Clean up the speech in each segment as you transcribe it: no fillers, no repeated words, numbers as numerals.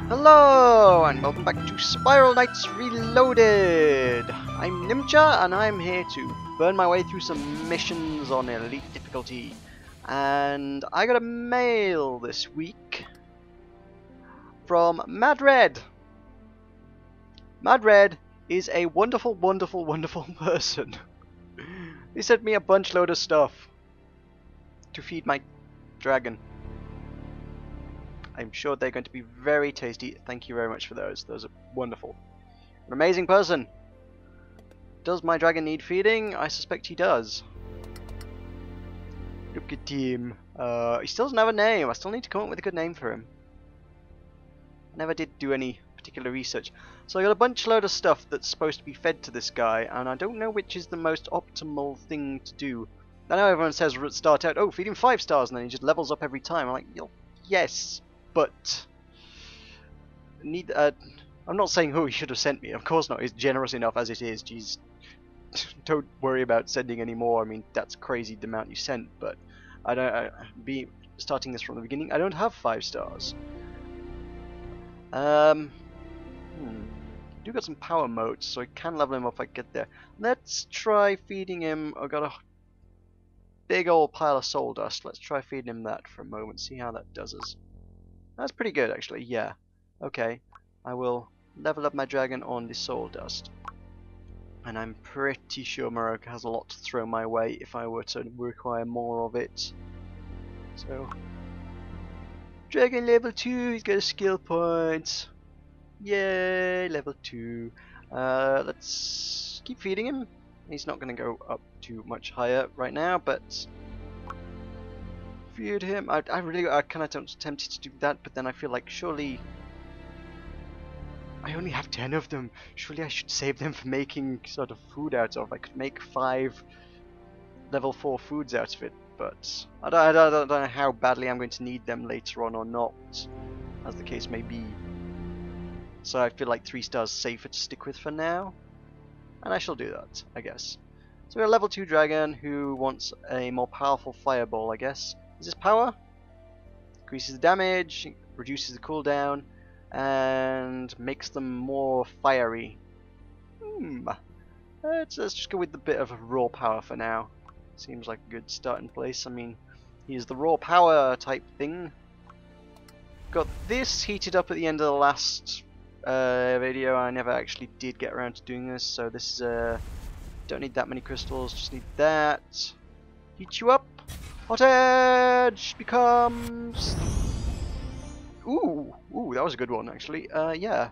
Hello, and welcome back to Spiral Knights Reloaded! I'm Nimcha, and I'm here to burn my way through some missions on Elite difficulty. And I got a mail this week from Mad Red. Mad Red is a wonderful, wonderful, wonderful person. He sent me a bunch load of stuff to feed my dragon. I'm sure they're going to be very tasty. Thank you very much for those. Those are wonderful. An amazing person. Does my dragon need feeding? I suspect he does. Look at him. He still doesn't have a name. I still need to come up with a good name for him. I never did do any particular research. So I got a bunch load of stuff that's supposed to be fed to this guy, and I don't know which is the most optimal thing to do. I know everyone says start out, oh, feed him 5 stars, and then he just levels up every time. I'm like, yes. But I'm not saying who he should have sent me. Of course not. He's generous enough as it is. Jeez, don't worry about sending any more. I mean, that's crazy the amount you sent. But I don't be starting this from the beginning. I don't have 5 stars. Do got some power motes, so I can level him up if I get there. Let's try feeding him. I've got a big old pile of soul dust. Let's try feeding him that for a moment. See how that does us. That's pretty good, actually, yeah. Okay, I will level up my dragon on the soul dust. And I'm pretty sure Morocco has a lot to throw my way if I were to require more of it. So, dragon level 2, he's got a skill point. Yay, level 2. Let's keep feeding him. He's not going to go up too much higher right now, but feed him. I kind of tempted to do that, but then I feel like surely I only have 10 of them. Surely I should save them for making sort of food out of. I could make 5 level 4 foods out of it, but I don't know how badly I'm going to need them later on or not, as the case may be. So I feel like 3 stars safer to stick with for now, and I shall do that, I guess. So we have a level 2 dragon who wants a more powerful fireball, I guess. Is this power? Increases the damage, reduces the cooldown, and makes them more fiery. Let's just go with the bit of raw power for now. Seems like a good starting place. I mean, he's the raw power type thing. Got this heated up at the end of the last video. I never actually did get around to doing this, so this is don't need that many crystals, just need that. Heat you up. Hot Edge becomes... Ooh, that was a good one, actually. Yeah.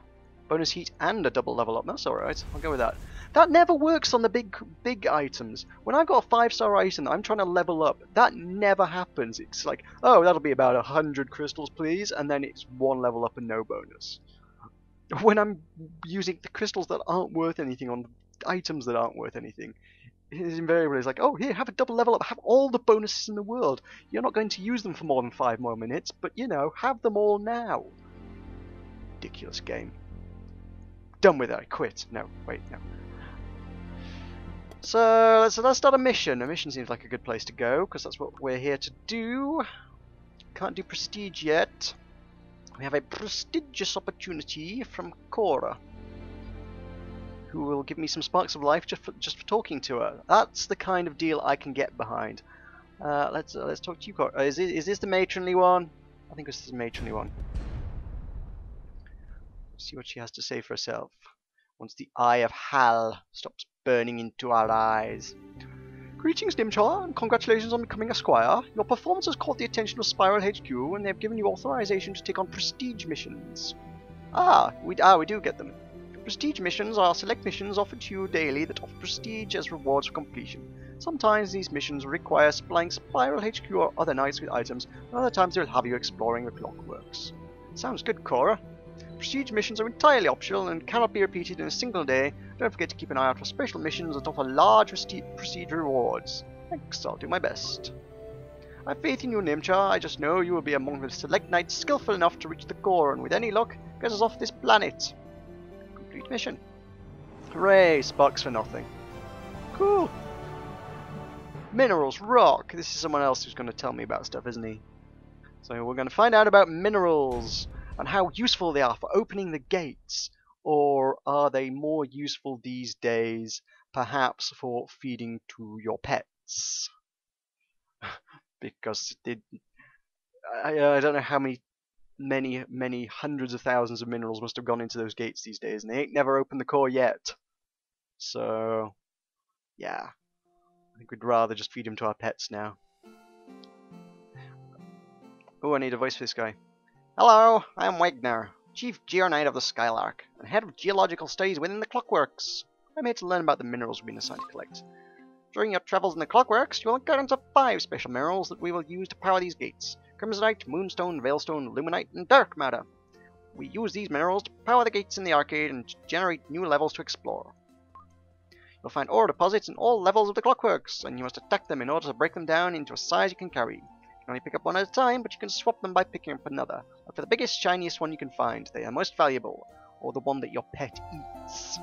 Bonus heat and a double level up. That's alright. I'll go with that. That never works on the big items. When I've got a 5-star item that I'm trying to level up, that never happens. It's like, oh, that'll be about 100 crystals, please, and then it's 1 level up and no bonus. When I'm using the crystals that aren't worth anything on the items that aren't worth anything, it's invariably like, oh, here, have a double level up, have all the bonuses in the world. You're not going to use them for more than 5 more minutes, but, you know, have them all now. Ridiculous game. Done with it, I quit. No, wait, no. So let's start a mission. A mission seems like a good place to go, because that's what we're here to do. Can't do prestige yet. We have a prestigious opportunity from Cora, who will give me some sparks of life just for talking to her. That's the kind of deal I can get behind. Let's talk to you, Cora. Is this the matronly one? I think this is the matronly one. Let's see what she has to say for herself. Once the eye of Hal stops burning into our eyes. Greetings, Nimcha, and congratulations on becoming a squire. Your performance has caught the attention of Spiral HQ, and they have given you authorization to take on prestige missions. We do get them. Prestige missions are select missions offered to you daily that offer prestige as rewards for completion. Sometimes these missions require supplying Spiral HQ or other knights with items, and other times they'll have you exploring the clockworks. Sounds good, Cora. Prestige missions are entirely optional and cannot be repeated in a single day. Don't forget to keep an eye out for special missions that offer large prestige rewards. Thanks, I'll do my best. I have faith in you, Nimcha. I just know you will be among the select knights skillful enough to reach the core, and with any luck, get us off this planet. Complete mission. Hooray, sparks for nothing. Cool. Minerals, rock. This is someone else who's going to tell me about stuff, isn't he? So we're going to find out about minerals. and how useful they are for opening the gates, or are they more useful these days, perhaps for feeding to your pets? Because I don't know how many hundreds of thousands of minerals must have gone into those gates these days, and they ain't never opened the core yet. So, yeah, I think we'd rather just feed them to our pets now. Oh, I need a voice for this guy. Hello, I am Wagner, Chief Geonite of the Skylark, and Head of Geological Studies within the Clockworks. I'm here to learn about the minerals we've been assigned to collect. During your travels in the Clockworks, you will encounter 5 special minerals that we will use to power these gates: Crimsonite, Moonstone, Veilstone, Luminite, and Dark Matter. We use these minerals to power the gates in the arcade and to generate new levels to explore. You'll find ore deposits in all levels of the Clockworks, and you must attack them in order to break them down into a size you can carry. You can only pick up one at a time, but you can swap them by picking up another. Look for the biggest, shiniest one you can find. They are most valuable, or the one that your pet eats.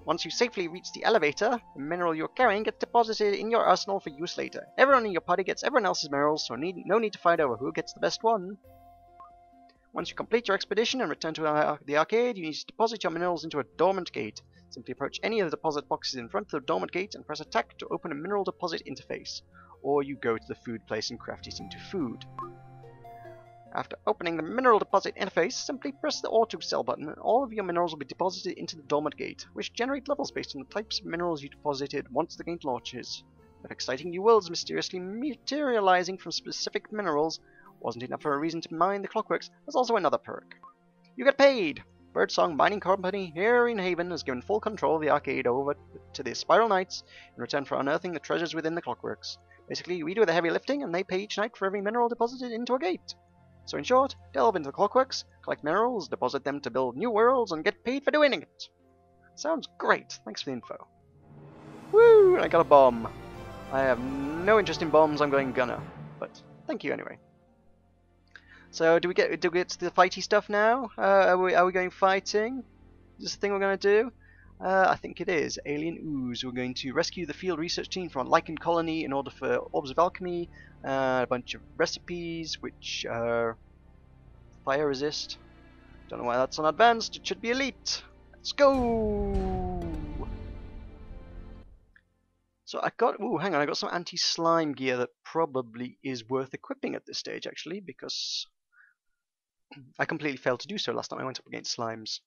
Once you safely reach the elevator, the mineral you're carrying gets deposited in your arsenal for use later. Everyone in your party gets everyone else's minerals, so no need to fight over who gets the best one. Once you complete your expedition and return to the arcade, you need to deposit your minerals into a dormant gate. Simply approach any of the deposit boxes in front of the dormant gate and press attack to open a mineral deposit interface. Or you go to the food place and craft it into food. After opening the mineral deposit interface, simply press the auto sell button and all of your minerals will be deposited into the dormant gate, which generate levels based on the types of minerals you deposited once the gate launches. If exciting new worlds mysteriously materializing from specific minerals wasn't enough for a reason to mine the Clockworks, there's also another perk. You get paid! Birdsong Mining Company here in Haven has given full control of the arcade over to the Spiral Knights in return for unearthing the treasures within the Clockworks. Basically, we do the heavy lifting and they pay each night for every mineral deposited into a gate. So in short, delve into the Clockworks, collect minerals, deposit them to build new worlds, and get paid for doing it. Sounds great. Thanks for the info. Woo! I got a bomb. I have no interest in bombs. I'm going gunner, but thank you anyway. So do we get to the fighty stuff now? Are we going fighting? Is this the thing we're going to do? I think it is. Alien Ooze. We're going to rescue the field research team from a lichen colony in order for orbs of alchemy, a bunch of recipes which are fire resist. Don't know why that's on advanced. It should be elite. Let's go! So I got, hang on, I got some anti-slime gear that probably is worth equipping at this stage actually, because I completely failed to do so last time I went up against slimes.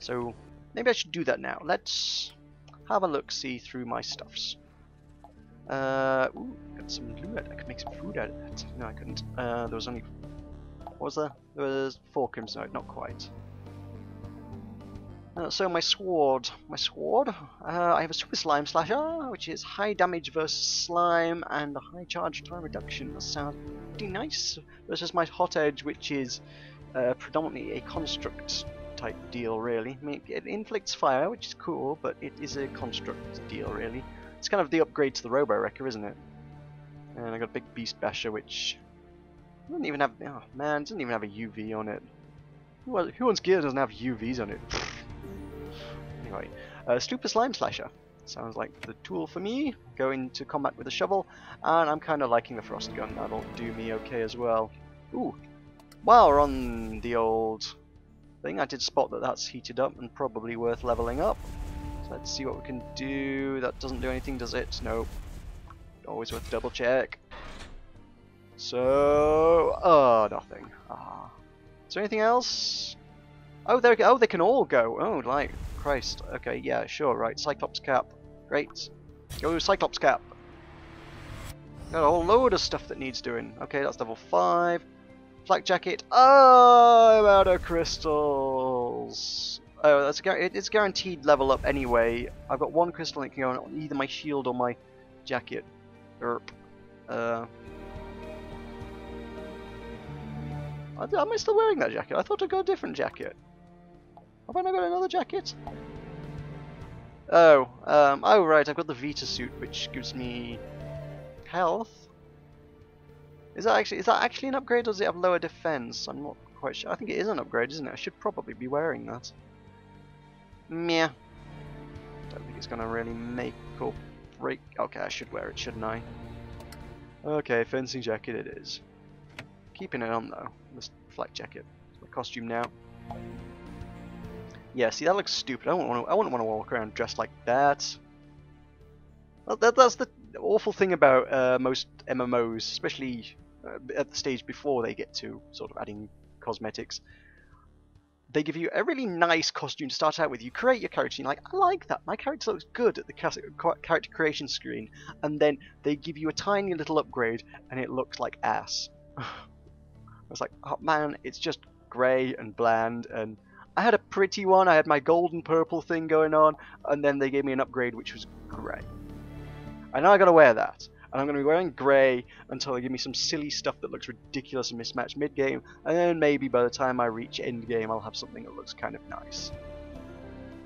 So maybe I should do that now. Let's have a look-see through my stuffs. Got some luminite. I could make some food out of that. No, I couldn't. There was only... What was there? There was 4 crimsonite, not quite. So my sword. I have a super slime slasher, which is high damage versus slime and a high charge time reduction. That sounds pretty nice. Versus my hot edge, which is predominantly a construct type deal, really. I mean, it inflicts fire, which is cool, but it is a construct deal, really. It's kind of the upgrade to the Robo Wrecker, isn't it? And I got a big Beast Basher, which doesn't even have. Oh man, it doesn't even have a UV on it. Who wants gear that doesn't have UVs on it? Anyway, Super Slime Slasher sounds like the tool for me. Go into combat with a shovel, and I'm kind of liking the Frost Gun. That'll do me okay as well. Ooh, while we're on the old thing, I did spot that that's heated up and probably worth leveling up. So let's see what we can do. That doesn't do anything, does it? Nope. Always worth double check. So, nothing. Is there anything else? Oh, there we go. Oh, they can all go. Oh, like Christ. Okay, yeah, sure, right. Cyclops Cap. Great. Go Cyclops Cap. Got a whole load of stuff that needs doing. Okay, that's level 5. Flak Jacket. Oh, I'm out of crystals. Oh, it's guaranteed level up anyway. I've got 1 crystal that can go on either my shield or my jacket. Am I still wearing that jacket? I thought I got a different jacket. Have I not got another jacket? Oh, right, I've got the Vita suit, which gives me health. Is that actually an upgrade, or does it have lower defense? I'm not quite sure. I think it is an upgrade, isn't it? I should probably be wearing that. Meh. Don't think it's gonna really make or break. Okay, I should wear it, shouldn't I? Okay, fencing jacket it is. Keeping it on though. This flak jacket. My costume now. Yeah, see that looks stupid. I wouldn't want to walk around dressed like that. Well, that's the awful thing about most MMOs, especially at the stage before they get to sort of adding cosmetics. They give you a really nice costume to start out with. You create your character, and you're like, I like that. My character looks good at the character creation screen. And then they give you a tiny little upgrade, and it looks like ass. I was like, oh man, it's just grey and bland. And I had a pretty one. I had my golden purple thing going on, and then they gave me an upgrade which was grey. And now I gotta wear that. And I'm going to be wearing grey until they give me some silly stuff that looks ridiculous and mismatched mid-game, and then maybe by the time I reach end-game I'll have something that looks kind of nice.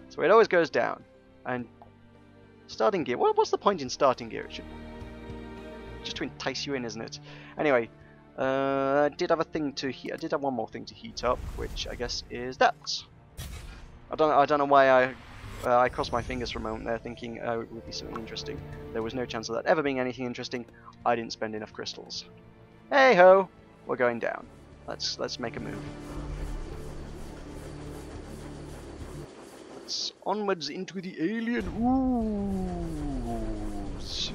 So it always goes down. And starting gear, what's the point in starting gear? It should just to entice you in, isn't it? Anyway, I did have one more thing to heat up, which I guess is that. I don't know why I crossed my fingers for a moment there, thinking it would be something interesting. There was no chance of that ever being anything interesting. I didn't spend enough crystals. Hey ho, we're going down. Let's make a move. Let's onwards into the alien ooze.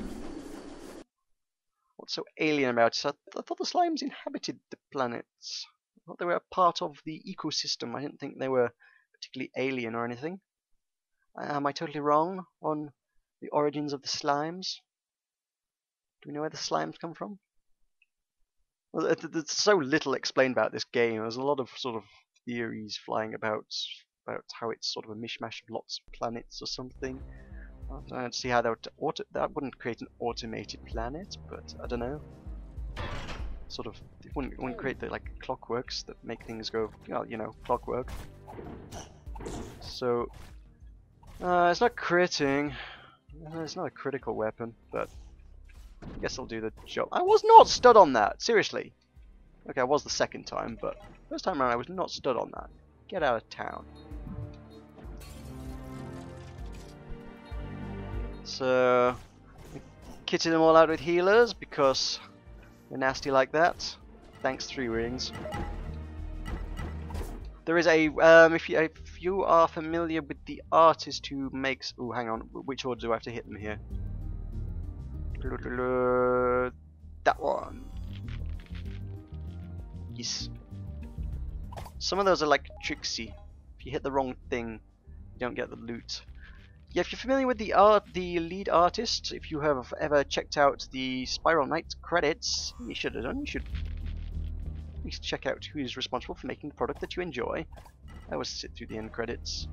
What's so alien about it? I thought the slimes inhabited the planets. I thought they were a part of the ecosystem. I didn't think they were particularly alien or anything. Am I totally wrong on the origins of the slimes? Do we know where the slimes come from? Well, there's so little explained about this game. There's a lot of sort of theories flying about how it's sort of a mishmash of lots of planets or something. I don't see how that wouldn't create an automated planet, but I don't know. Sort of, it wouldn't create the like clockworks that make things go, well, you know, clockwork. So. It's not critting. It's not a critical weapon, but I guess I'll do the job. I was not stood on that, seriously. Okay, I was the second time, but first time around I was not stood on that. Get out of town. So, we kitted them all out with healers because they're nasty like that. Thanks, 3 rings. There is a if you are familiar with the artist who makes, oh, hang on, which order do I have to hit them here? That one. Yes. Some of those are like tricksy. If you hit the wrong thing, you don't get the loot. Yeah, if you're familiar with the lead artist, if you have ever checked out the Spiral Knight credits, you should have done. You should at least check out who is responsible for making the product that you enjoy. I always sit through the end credits,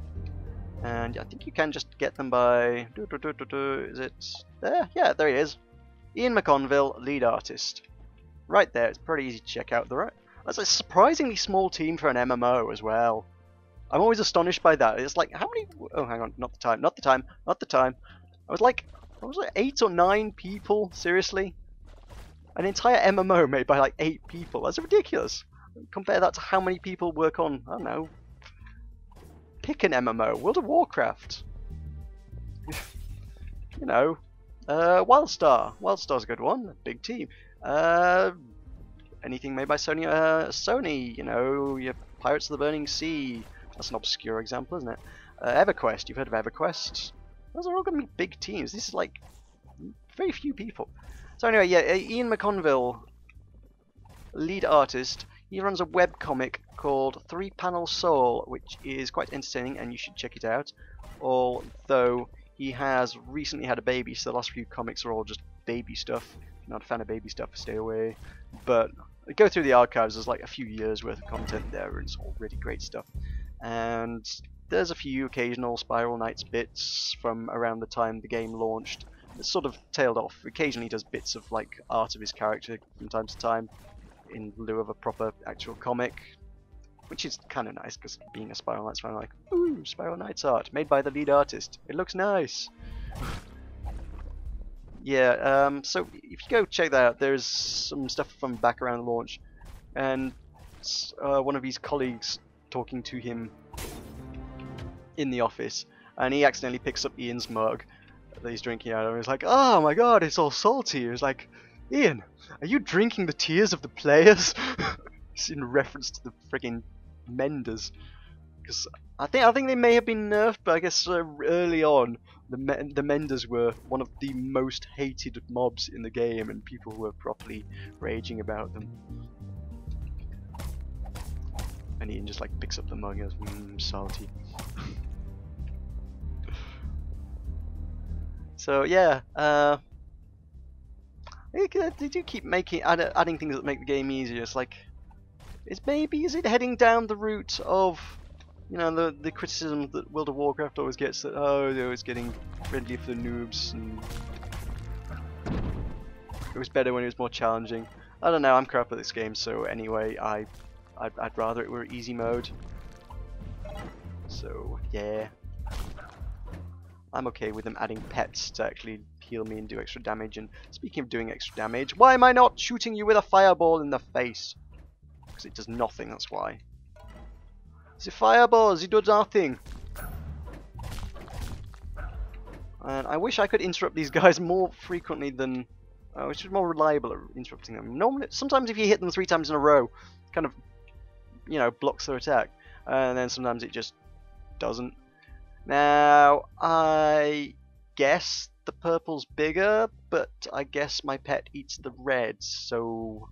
and I think you can just get them by. Is it there? Yeah, there he is. Ian McConville, lead artist. Right there. It's pretty easy to check out. That's a surprisingly small team for an MMO as well. I'm always astonished by that. It's like, how many? Oh, hang on, not the time. I was like 8 or 9 people. Seriously. An entire MMO made by like 8 people. That's ridiculous. Compare that to how many people work on, I don't know, pick an MMO, World of Warcraft. You know, WildStar. WildStar's a good one, big team. Anything made by Sony, Sony, you know, your Pirates of the Burning Sea. That's an obscure example, isn't it? EverQuest, you've heard of EverQuest. Those are all going to be big teams. This is like very few people. So anyway, yeah, Ian McConville, lead artist. He runs a webcomic called 3 Panel Soul, which is quite entertaining and you should check it out. Although he has recently had a baby, so the last few comics are all just baby stuff. If you're not a fan of baby stuff, stay away. But go through the archives, there's like a few years worth of content there, and it's all really great stuff. And there's a few occasional Spiral Knights bits from around the time the game launched. It's sort of tailed off. Occasionally he does bits of like art of his character from time to time in lieu of a proper actual comic, which is kind of nice because being a Spiral Knights fan, I'm like, ooh, Spiral Knights art made by the lead artist. It looks nice. Yeah, so if you go check that out, there's some stuff from back around launch, and one of his colleagues talking to him in the office, and he accidentally picks up Ian's mug that he's drinking out of, and he's like, oh my god, it's all salty. He's like, Ian, are you drinking the tears of the players? It's in reference to the friggin' Menders. Because I think they may have been nerfed, but I guess early on the Menders were one of the most hated mobs in the game, and people were properly raging about them. And Ian just like picks up the mug and goes, salty. So yeah, they do keep adding things that make the game easier. It's like, is it heading down the route of, you know, the criticism that World of Warcraft always gets, that it's getting friendly for the noobs and it was better when it was more challenging. I don't know, I'm crap at this game, so anyway, I'd rather it were easy mode. So yeah, I'm okay with them adding pets to actually heal me and do extra damage. And speaking of doing extra damage, why am I not shooting you with a fireball in the face? Because it does nothing, that's why. The fireballs, it does nothing. And I wish I could interrupt these guys more frequently than... which is more reliable at interrupting them. Normally, sometimes if you hit them 3 times in a row, kind of, you know, blocks their attack. And then sometimes it just doesn't. Now, I guess the purple's bigger, but I guess my pet eats the reds, so...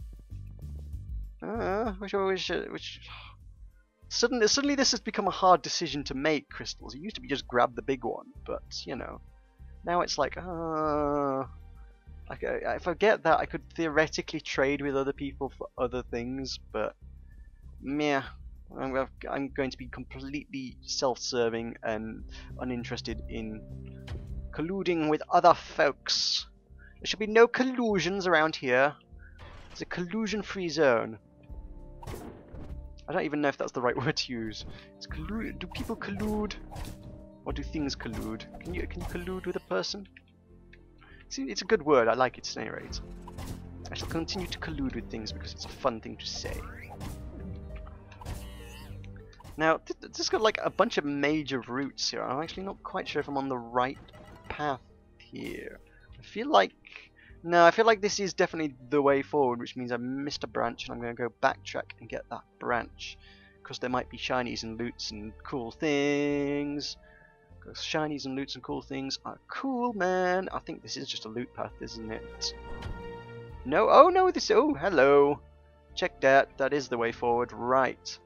Suddenly this has become a hard decision to make, Crystals. It used to be just grab the big one, but, you know, now it's like, if I get that, I could theoretically trade with other people for other things, but, meh. I'm going to be completely self-serving and uninterested in colluding with other folks. There should be no collusions around here. It's a collusion-free zone. I don't even know if that's the right word to use. Do people collude? Or do things collude? Can you collude with a person? See, it's a good word. I like it at any rate. I shall continue to collude with things because it's a fun thing to say. Now, this has got like a bunch of major routes here. I'm actually not quite sure if I'm on the right path here. I feel like this is definitely the way forward, which means I missed a branch and I'm going to go backtrack and get that branch. Because there might be shinies and loots and cool things. Because shinies and loots and cool things are cool, man. I think this is just a loot path, isn't it? No, oh no, oh, hello. Check that, that is the way forward, right.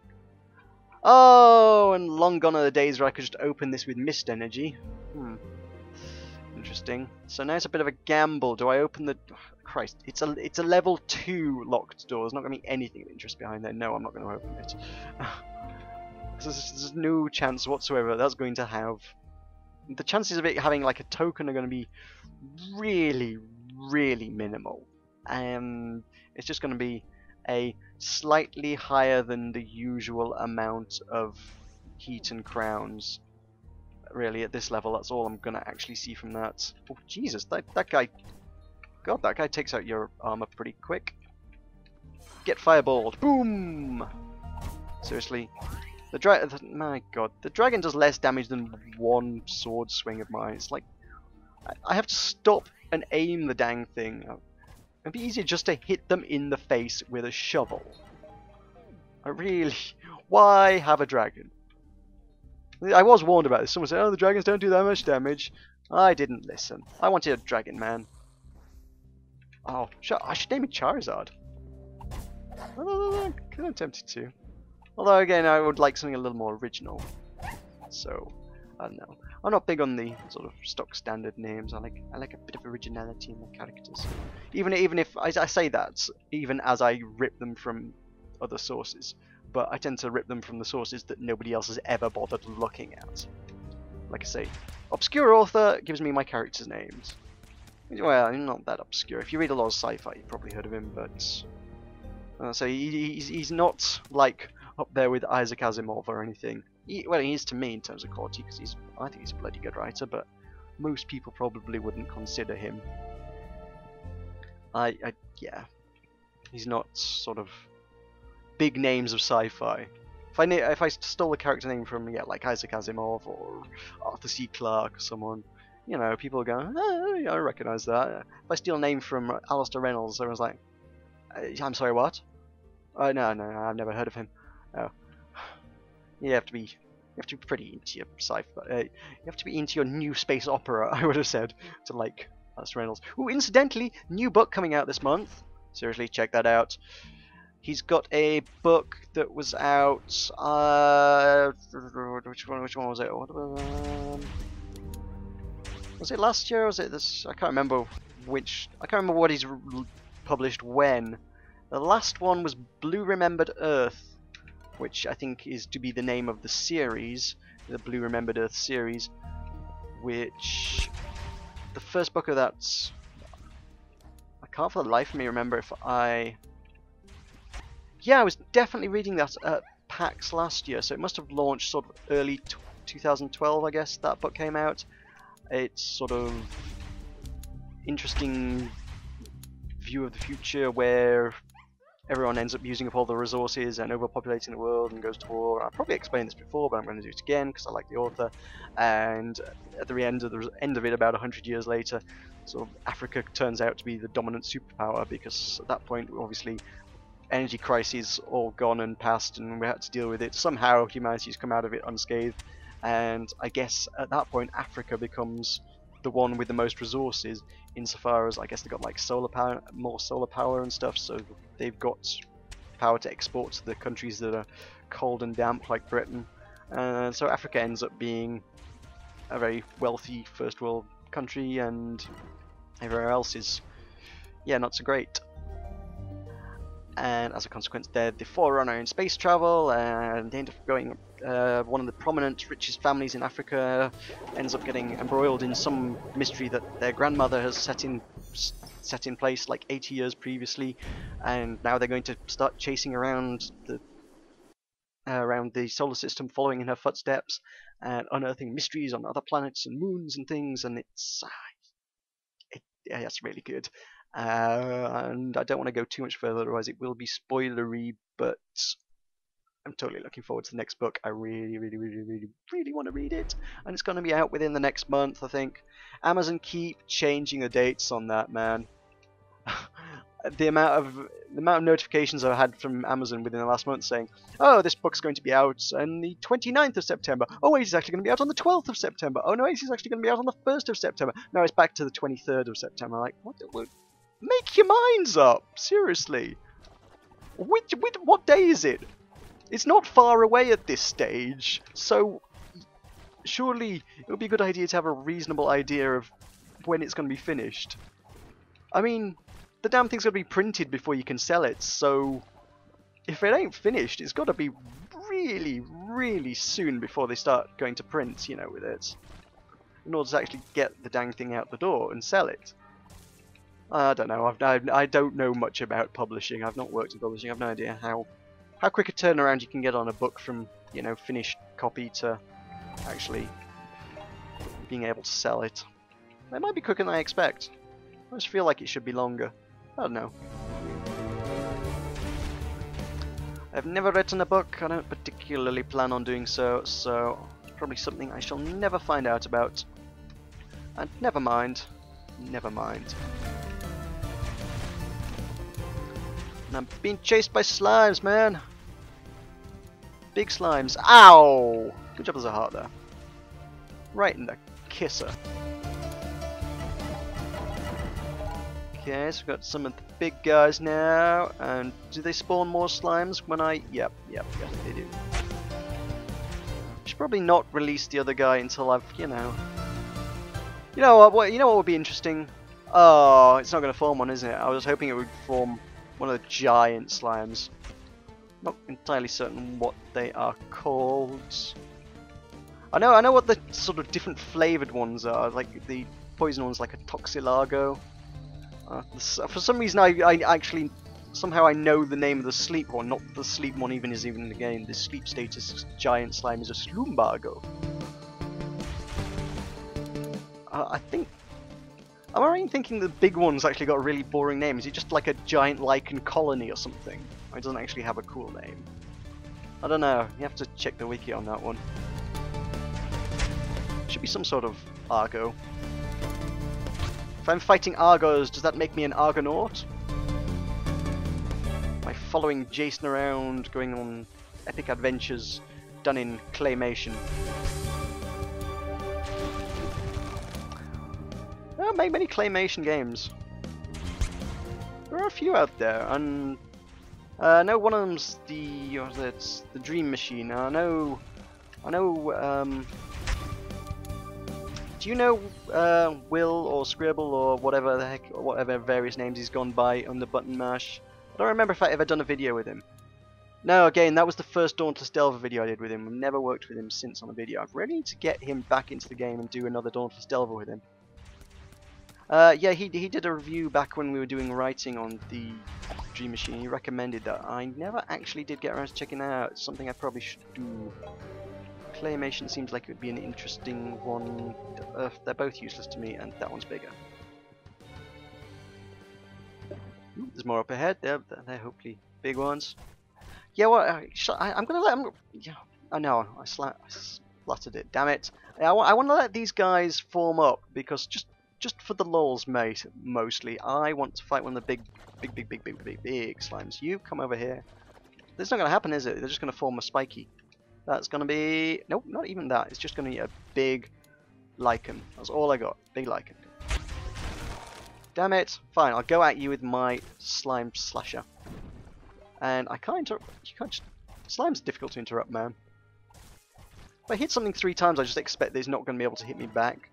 Oh, and long gone are the days where I could just open this with mist energy. Interesting. So now it's a bit of a gamble. Do I open the... Oh, Christ, it's a level 2 locked door. There's not going to be anything of interest behind there. No, I'm not going to open it. There's no chance whatsoever that's going to have... The chances of it having like a token are going to be really, really minimal. And it's just going to be a slightly higher than the usual amount of heat and crowns. Really, at this level, that's all I'm gonna actually see from that. Oh Jesus, that guy, God, that guy takes out your armor pretty quick. Get fireballed, boom! Seriously, my God, the dragon does less damage than one sword swing of mine. It's like I have to stop and aim the dang thing. It'd be easier just to hit them in the face with a shovel. Why have a dragon? I was warned about this. Someone said, oh, the dragons don't do that much damage. I didn't listen. I wanted a dragon, man. Oh, I should name it Charizard. I'm kind of tempted to. Although, again, I would like something a little more original. So, I don't know. I'm not big on the sort of stock standard names. I like a bit of originality in the characters. Even if I say that, even as I rip them from other sources. But I tend to rip them from the sources that nobody else has ever bothered looking at. Like I say, obscure author gives me my characters' names. Well, not that obscure. If you read a lot of sci-fi, you've probably heard of him, but... so he's not, like, up there with Isaac Asimov or anything. Well, he is to me in terms of quality, because I think he's a bloody good writer, but most people probably wouldn't consider him. Yeah. He's not sort of... big names of sci-fi. If I stole a character name from like Isaac Asimov or Arthur C. Clarke or someone, you know, people are going, oh, yeah, I recognise that. If I steal a name from Alistair Reynolds, everyone's like, I'm sorry, what? Oh no, I've never heard of him. Oh, you have to be pretty into your sci-fi. You have to be into your new space opera, I would have said, to like us Reynolds. Ooh, incidentally, new book coming out this month. Seriously, check that out. He's got a book that was out. Which one was it? Was it last year or was it this? I can't remember which. I can't remember what he's published when. The last one was Blue Remembered Earth, which I think is to be the name of the series, the Blue Remembered Earth series. Which the first book of that, I can't for the life of me remember if I. Yeah, I was definitely reading that at PAX last year, so it must have launched sort of early 2012, I guess, that book came out. It's sort of interesting view of the future where everyone ends up using up all the resources and overpopulating the world and goes to war. I probably explained this before, but I'm going to do it again because I like the author. And at the end of it, about 100 years later, sort of Africa turns out to be the dominant superpower because at that point, obviously, energy crises all gone and past, and we had to deal with it. Somehow humanity's come out of it unscathed, and I guess at that point Africa becomes the one with the most resources, insofar as I guess they've got like solar power, more solar power and stuff, so they've got power to export to the countries that are cold and damp like Britain. And so Africa ends up being a very wealthy first world country, and everywhere else is, yeah, not so great. And as a consequence, they're the forerunner in space travel, and they end up going. One of the prominent, richest families in Africa ends up getting embroiled in some mystery that their grandmother has set in place like 80 years previously, and now they're going to start chasing around the solar system, following in her footsteps, and unearthing mysteries on other planets and moons and things. And yeah, that's really good. And I don't want to go too much further, otherwise it will be spoilery, but I'm totally looking forward to the next book. I really want to read it, and it's going to be out within the next month, I think. Amazon keep changing the dates on that, man. the amount of notifications I've had from Amazon within the last month saying, oh, this book's going to be out on the 29th of September. Oh wait, it's actually going to be out on the 12th of September. Oh no, it's actually going to be out on the 1st of September. No, it's back to the 23rd of September. Like, what? Make your minds up, seriously. What day is it? It's not far away at this stage, so surely it would be a good idea to have a reasonable idea of when it's going to be finished. I mean, the damn thing's going to be printed before you can sell it, so if it ain't finished, it's got to be really soon before they start going to print, you know, with it, in order to actually get the dang thing out the door and sell it. I don't know. I don't know much about publishing. I've not worked in publishing. I've no idea how quick a turnaround you can get on a book from, you know, finished copy to actually being able to sell it. It might be quicker than I expect. I just feel like it should be longer. I don't know. I've never written a book. I don't particularly plan on doing so, so it's probably something I shall never find out about. And never mind. Never mind. And I'm being chased by slimes, man. Big slimes. Ow! Good job there's a heart there. Right in the kisser. Okay, so we've got some of the big guys now. And do they spawn more slimes when I... Yep, they do. Should probably not release the other guy until I've, you know... You know what would be interesting? Oh, it's not going to form one, isn't it? I was hoping it would form one of the giant slimes. Not entirely certain what they are called. I know what the sort of different flavoured ones are. Like the poison ones, like a Toxilago. For some reason, I actually somehow I know the name of the sleep one. Not the sleep one even is even in the game. The sleep status giant slime is a Slumbago. I think. Am I right in thinking the big one's actually got a really boring name? Is it just like a giant lichen colony or something? Or it doesn't actually have a cool name? I don't know. You have to check the wiki on that one. Should be some sort of Argo. If I'm fighting Argos, does that make me an Argonaut? My following Jason around, going on epic adventures done in claymation. I don't make many claymation games. There are a few out there, and I know one of them's the Dream Machine. I know. Do you know Will or Scribble or whatever the heck, or whatever various names he's gone by under Button Mash? I don't remember if I ever done a video with him. No, again, that was the first Dauntless Delver video I did with him. I've never worked with him since on a video. I really need to get him back into the game and do another Dauntless Delver with him. Yeah, he did a review back when we were doing writing on the Dream Machine. He recommended that. I never actually did get around to checking it out. It's something I probably should do. Claymation seems like it would be an interesting one. They're both useless to me, and that one's bigger. Ooh, there's more up ahead. They're hopefully big ones. Yeah, well, I'm gonna let them. Yeah, I know. I splattered it. Damn it! I want to let these guys form up because just for the lulz, mate. Mostly, I want to fight one of the big slimes. You come over here. This is not gonna happen, is it? They're just gonna form a spiky. That's gonna be nope, not even that. It's just gonna be a big lichen. That's all I got. Big lichen. Damn it! Fine, I'll go at you with my slime slasher. And I can't interrupt. You can't just. Slime's difficult to interrupt, man. If I hit something 3 times, I just expect that it's not going to be able to hit me back.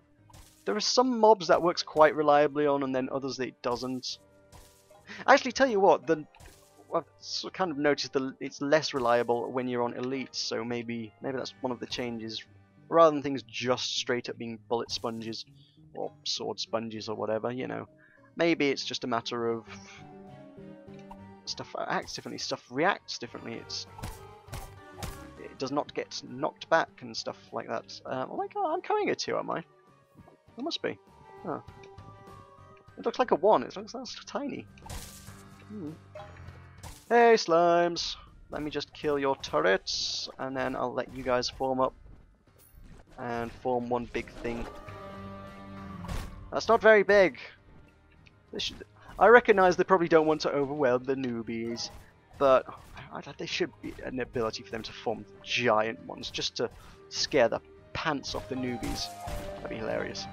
There are some mobs that works quite reliably on, and then others that it doesn't. Actually, tell you what, I've kind of noticed that it's less reliable when you're on elite. So maybe that's one of the changes. Rather than things just straight up being bullet sponges or sword sponges or whatever, you know. Maybe it's just a matter of stuff acts differently, stuff reacts differently. It does not get knocked back and stuff like that. Oh my god, I'm carrying a 2, am I? It must be. Oh. It looks like a 1. It looks that's tiny. Hey slimes, let me just kill your turrets, and then I'll let you guys form up and form one big thing. That's not very big. I recognise they probably don't want to overwhelm the newbies, but there should be an ability for them to form giant ones, just to scare the pants off the newbies. That'd be hilarious.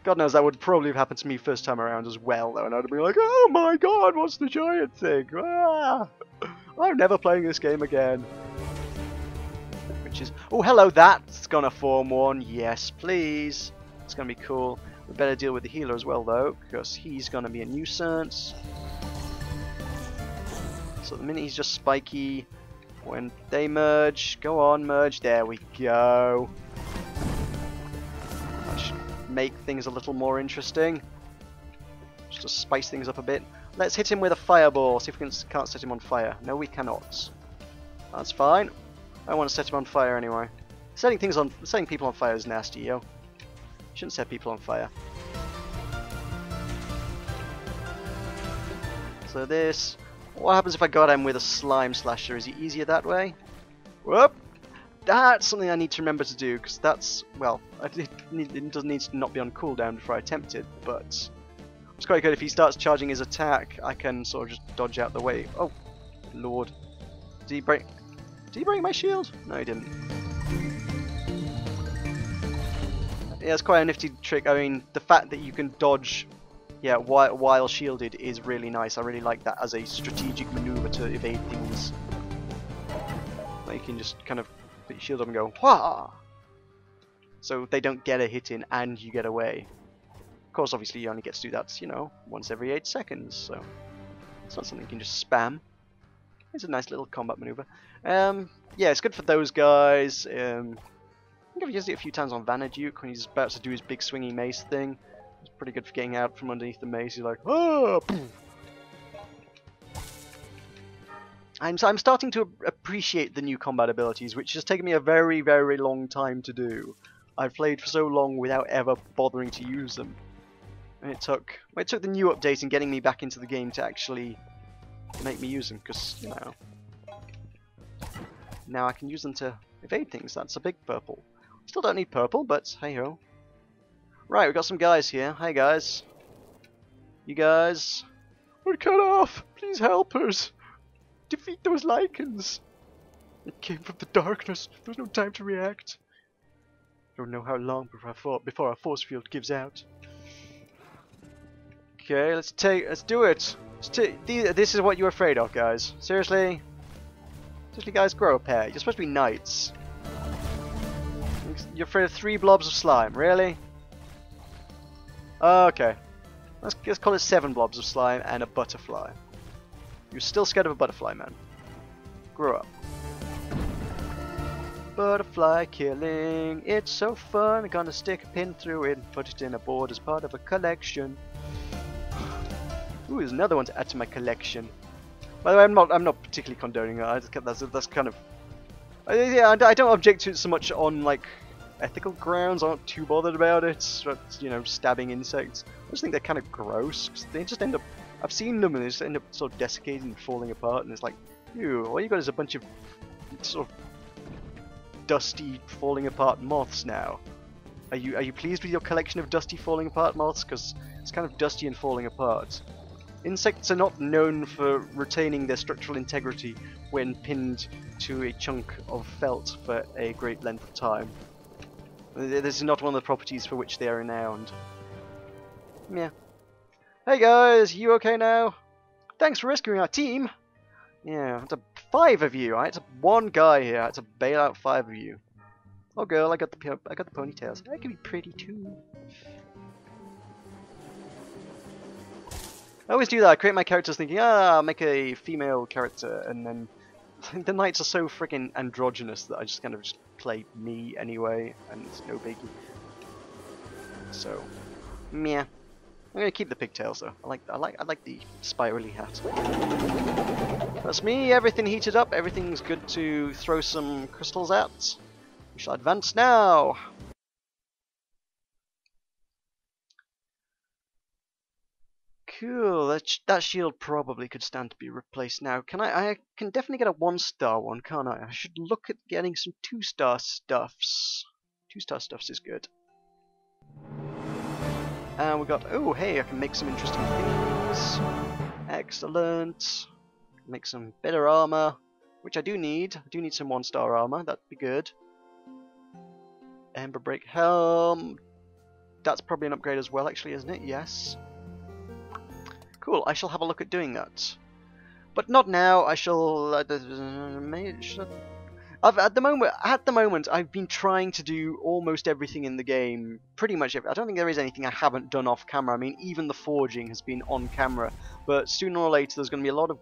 God knows that would probably have happened to me first time around as well, though, and I'd be like, oh my god, what's the giant thing? Ah, I'm never playing this game again. Which is, oh hello, that's gonna form one, yes please. It's gonna be cool. We better deal with the healer as well, though, because he's going to be a nuisance. So the minute he's just spiky, when they merge, go on, merge, there we go. That should make things a little more interesting. Just to spice things up a bit. Let's hit him with a fireball, see if we can't set him on fire. No, we cannot. That's fine. I want to set him on fire anyway. Setting people on fire is nasty, yo. Shouldn't set people on fire. So this, what happens if I got him with a slime slasher? Is he easier that way? Whoop! That's something I need to remember to do, because that's, well, it doesn't need to not be on cooldown before I attempt it, but it's quite good if he starts charging his attack, I can sort of just dodge out the way. Oh, lord. Did he break my shield? No, he didn't. Yeah, it's quite a nifty trick. I mean, the fact that you can dodge, yeah, while shielded is really nice. I really like that as a strategic maneuver to evade things. Like you can just kind of put your shield up and go, wah! So they don't get a hit in and you get away. Of course, obviously, you only get to do that, you know, once every 8 seconds. So it's not something you can just spam. It's a nice little combat maneuver. Yeah, it's good for those guys. I think I've used it a few times on Vanaduke when he's about to do his big swingy mace thing. It's pretty good for getting out from underneath the mace. He's like, oh! I'm starting to appreciate the new combat abilities, which has taken me a very, very long time to do. I've played for so long without ever bothering to use them. And it took the new update and getting me back into the game to actually make me use them, because, you know, now I can use them to evade things. That's a big purple. Still don't need purple, but hey ho. Right, we've got some guys here. Hey guys. You guys. We're cut off! Please help us! Defeat those lichens! It came from the darkness. There's no time to react. Don't know how long before our force field gives out. Okay, let's do it. This is what you're afraid of, guys. Seriously? Seriously, guys, grow a pair. You're supposed to be knights. You're afraid of 3 blobs of slime, really? Okay. Let's call it 7 blobs of slime and a butterfly. You're still scared of a butterfly, man. Grow up. Butterfly killing, it's so fun. I'm gonna stick a pin through it and put it in a board as part of a collection. Ooh, there's another one to add to my collection. By the way, I'm not particularly condoning that. That's kind of yeah. I don't object to it so much on like ethical grounds. I'm not too bothered about it. But, you know, stabbing insects. I just think they're kind of gross. 'Cause they just end up. I've seen them and they just end up sort of desiccating and falling apart. And it's like, ew. All you got is a bunch of sort of dusty, falling apart moths now. Are you pleased with your collection of dusty, falling apart moths? Because it's kind of dusty and falling apart. Insects are not known for retaining their structural integrity when pinned to a chunk of felt for a great length of time. This is not one of the properties for which they are renowned. Yeah. Hey guys, you okay now? Thanks for rescuing our team. Yeah, it's 5 of you. It's one guy here. I had to bail out 5 of you. Oh girl, I got the ponytails. I can be pretty too. I always do that. I create my characters thinking, I'll make a female character, and then the knights are so freaking androgynous that I just kind of just play me anyway, and it's no biggie. So, meh. I'm gonna keep the pigtails though. I like the spirally hat. That's me. Everything heated up. Everything's good to throw some crystals at. We shall advance now. Cool. That shield probably could stand to be replaced now. I can definitely get a 1-star one, can't I? I should look at getting some 2-star stuffs. 2-star stuffs is good. And we got, oh hey, I can make some interesting things. Excellent. Make some better armor, which I do need. I do need some 1-star armor, that'd be good. Ember Break Helm. That's probably an upgrade as well, actually, isn't it? Yes. Cool, I shall have a look at doing that. But not now, I shall... at the moment, I've been trying to do almost everything in the game. Pretty much everything. I don't think there is anything I haven't done off camera. I mean, even the forging has been on camera. But sooner or later, there's going to be a lot of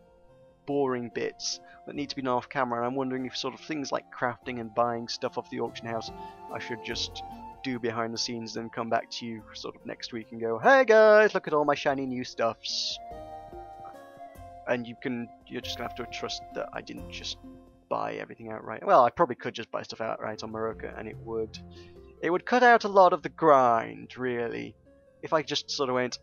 boring bits that need to be done off camera. And I'm wondering if sort of things like crafting and buying stuff off the auction house, I should just do behind the scenes, then come back to you sort of next week and go, hey guys, look at all my shiny new stuffs. And you're just going to have to trust that I didn't just buy everything outright. Well, I probably could just buy stuff outright on Maroka, and it would cut out a lot of the grind, really. If I just sort of went,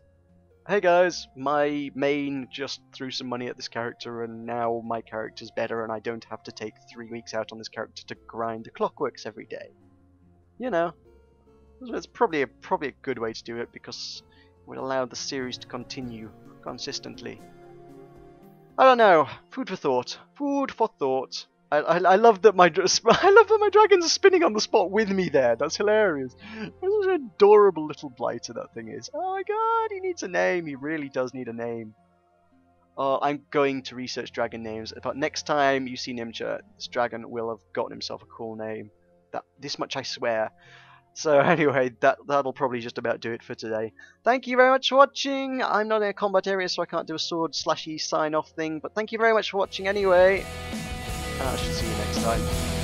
hey guys, my main just threw some money at this character, and now my character's better, and I don't have to take 3 weeks out on this character to grind the clockworks every day. You know, it's probably a good way to do it, because it would allow the series to continue consistently. I don't know. Food for thought. Food for thought. I love that my dragons are spinning on the spot with me there. That's hilarious. What an adorable little blighter that thing is. Oh my god, he needs a name. He really does need a name. I'm going to research dragon names. But next time you see Nimcha, this dragon will have gotten himself a cool name. This much I swear. So anyway, that'll probably just about do it for today. Thank you very much for watching. I'm not in a combat area, so I can't do a sword slashy sign off thing. But thank you very much for watching anyway. And I shall see you next time.